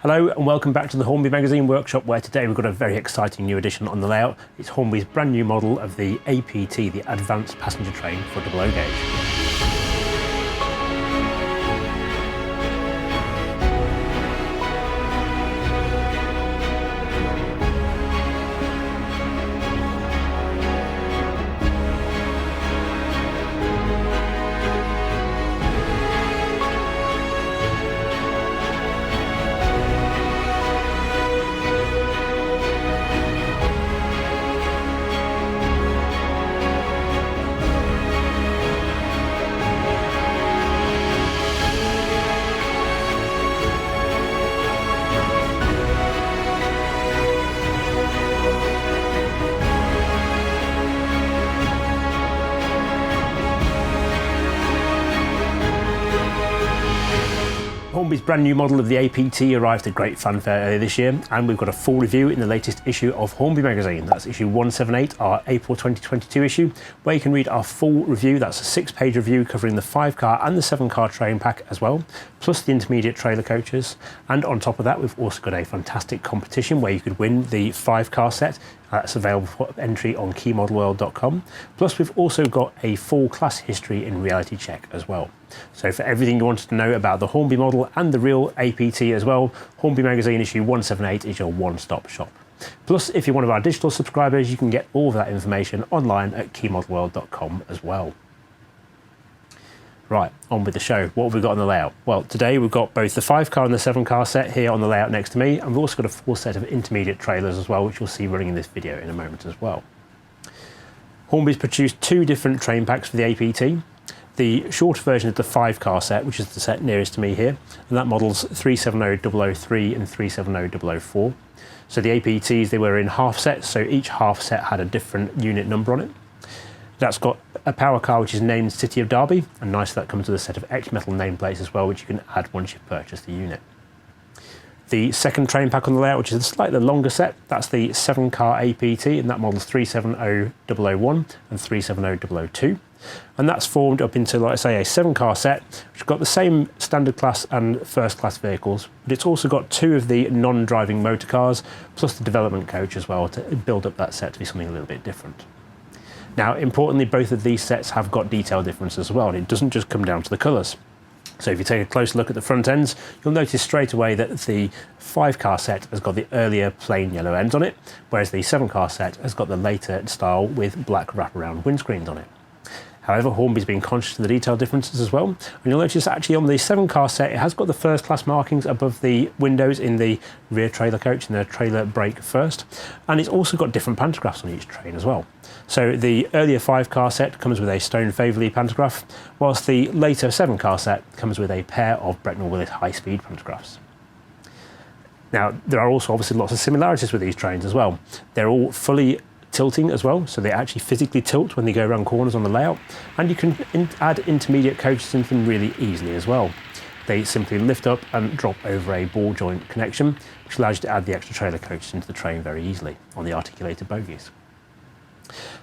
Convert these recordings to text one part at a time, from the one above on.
Hello and welcome back to the Hornby magazine workshop, where today we've got a very exciting new addition on the layout. It's Hornby's brand new model of the apt, the Advanced Passenger Train for double O gauge. Hornby's brand new model of the apt arrived at great fanfare earlier this year, and we've got a full review in the latest issue of Hornby magazine. That's issue 178, our April 2022 issue, where you can read our full review. That's a 6-page review covering the 5-car and the 7-car train pack as well, plus the intermediate trailer coaches. And on top of that, we've also got a fantastic competition where you could win the 5-car set. That's available for entry on keymodelworld.com. Plus, we've also got a full class history and reality check as well. So for everything you wanted to know about the Hornby model and the real apt as well, Hornby magazine issue 178 is your one-stop shop. Plus, if you're one of our digital subscribers, you can get all of that information online at keymodelworld.com as well. Right, on with the show. What have we got on the layout? Well, today we've got both the 5-car and the 7-car set here on the layout next to me, and we've also got a full set of intermediate trailers as well, which you'll see running in this video in a moment as well. Hornby's produced 2 different train packs for the apt. The shorter version of the 5-car set, which is the set nearest to me here, and that model's 370003 and 370004. So the apts, they were in half sets, so each half set had a different unit number on it. That's got a power car which is named City of Derby, and nice that comes with a set of etched metal nameplates as well, which you can add once you've purchased the unit. The second train pack on the layout, which is a slightly longer set, that's the 7-car apt, and that model's 370001 and 370002. And that's formed up into, like I say, a 7-car set, which has got the same standard class and first class vehicles, but it's also got 2 of the non-driving motor cars, plus the development coach as well, to build up that set to be something a little bit different. Now, importantly, both of these sets have got detail differences as well, and it doesn't just come down to the colours. So if you take a close look at the front ends, you'll notice straight away that the 5-car set has got the earlier plain yellow ends on it, whereas the 7-car set has got the later style with black wraparound windscreens on it. However, Hornby's been conscious of the detail differences as well, and you'll notice actually on the 7-car set it has got the first class markings above the windows in the rear trailer coach and the trailer brake first, and it's also got different pantographs on each train as well. So the earlier 5-car set comes with a Stone Faverley pantograph, whilst the later 7-car set comes with a pair of Brecknell Willett high-speed pantographs. Now, there are also obviously lots of similarities with these trains as well. They're all fully tilting as well, so they actually physically tilt when they go around corners on the layout, and you can add intermediate coaches into them really easily as well. They simply lift up and drop over a ball joint connection, which allows you to add the extra trailer coaches into the train very easily on the articulated bogies.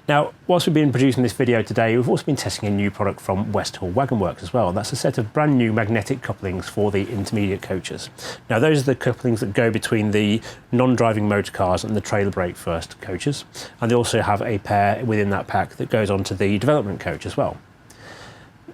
Now, whilst we've been producing this video today, we've also been testing a new product from Westhill Wagon Works as well. That's a set of brand new magnetic couplings for the intermediate coaches. Now, those are the couplings that go between the non-driving motor cars and the trailer brake first coaches, and they also have a pair within that pack that goes onto the development coach as well.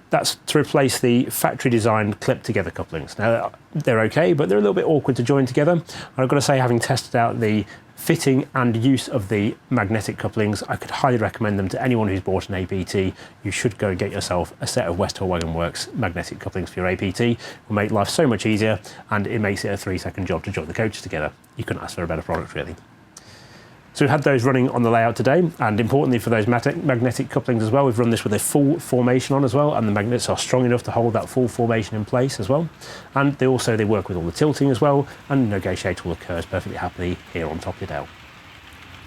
That's to replace the factory designed clip together couplings. Now, they're okay, but they're a little bit awkward to join together. And I've got to say, having tested out the fitting and use of the magnetic couplings, I could highly recommend them to anyone who's bought an apt. You should go and get yourself a set of Westhill Wagon Works magnetic couplings for your apt. It will make life so much easier, and it makes it a 3-second job to join the coaches together. You couldn't ask for a better product, really. So we've had those running on the layout today, and importantly for those magnetic couplings as well, we've run this with a full formation on as well, and the magnets are strong enough to hold that full formation in place as well. And they work with all the tilting as well, and negotiate all the curves perfectly happily here on top of the dale.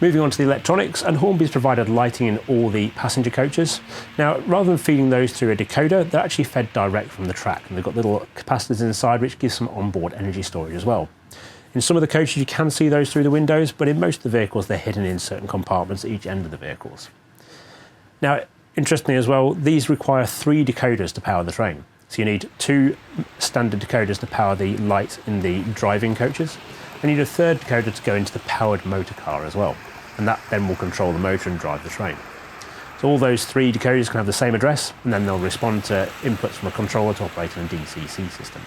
Moving on to the electronics, and Hornby's provided lighting in all the passenger coaches. Now, rather than feeding those through a decoder, they're actually fed direct from the track, and they've got little capacitors inside which gives some onboard energy storage as well. In some of the coaches you can see those through the windows, but in most of the vehicles they're hidden in certain compartments at each end of the vehicles. Now, interestingly as well, these require 3 decoders to power the train. So you need 2 standard decoders to power the light in the driving coaches, and you need a 3rd decoder to go into the powered motor car as well. And that then will control the motor and drive the train. So all those 3 decoders can have the same address, and then they'll respond to inputs from a controller to operate in a DCC system.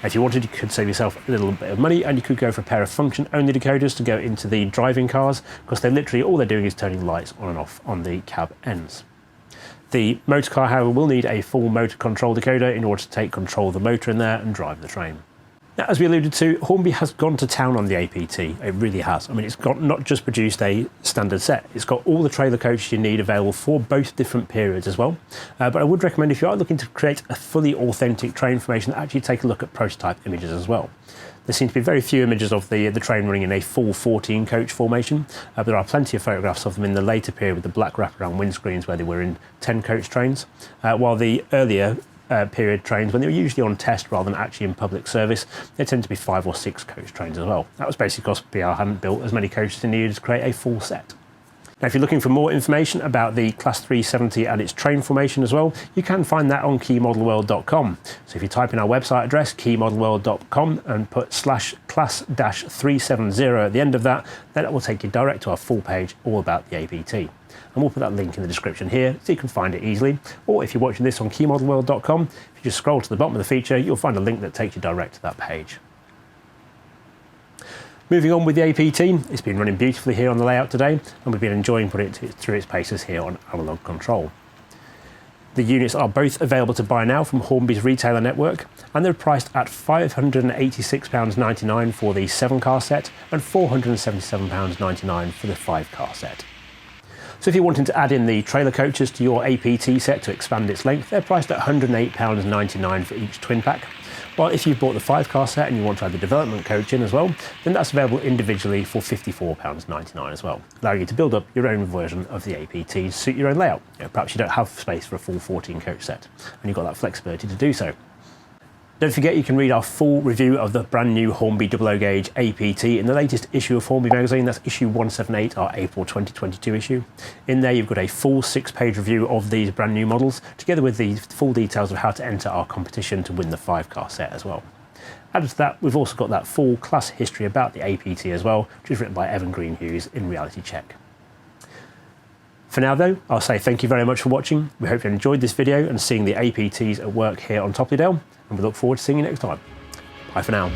If you wanted, you could save yourself a little bit of money, and you could go for a pair of function-only decoders to go into the driving cars, because they're literally, all they're doing is turning lights on and off on the cab ends. The motor car, however, will need a full motor control decoder in order to take control of the motor in there and drive the train. Now, as we alluded to, Hornby has gone to town on the apt. It really has. I mean, it's got not just produced a standard set, it's got all the trailer coaches you need available for both different periods as well. But I would recommend, if you are looking to create a fully authentic train formation, actually take a look at prototype images as well. There seem to be very few images of the train running in a full 14 coach formation, but there are plenty of photographs of them in the later period with the black wraparound windscreens where they were in 10 coach trains, while the earlier period trains, when they were usually on test rather than actually in public service, they tend to be 5 or 6 coach trains as well. That was basically because BR hadn't built as many coaches as they needed to create a full set. Now, if you're looking for more information about the Class 370 and its train formation as well, you can find that on keymodelworld.com. So if you type in our website address, keymodelworld.com, and put /class-370 at the end of that, then it will take you direct to our full page all about the apt. And we'll put that link in the description here so you can find it easily. Or if you're watching this on keymodelworld.com, if you just scroll to the bottom of the feature, you'll find a link that takes you direct to that page. Moving on with the apt, it's been running beautifully here on the layout today, and we've been enjoying putting it through its paces here on analog control. The units are both available to buy now from Hornby's retailer network, and they're priced at £586.99 for the 7-car set and £477.99 for the 5-car set. So if you're wanting to add in the trailer coaches to your apt set to expand its length, they're priced at £108.99 for each twin pack. While if you've bought the 5-car set and you want to add the development coach in as well, then that's available individually for £54.99 as well, allowing you to build up your own version of the apt to suit your own layout. Perhaps you don't have space for a full 14 coach set, and you've got that flexibility to do so. Don't forget you can read our full review of the brand new Hornby 00 gauge apt in the latest issue of Hornby magazine. That's issue 178, our April 2022 issue. In there you've got a full 6-page review of these brand new models, together with the full details of how to enter our competition to win the 5-car set as well. Added to that, we've also got that full class history about the apt as well, which is written by Evan Greenhughes in Reality Check. For now though, I'll say thank you very much for watching. We hope you enjoyed this video and seeing the apts at work here on Toplydale, and we look forward to seeing you next time. Bye for now.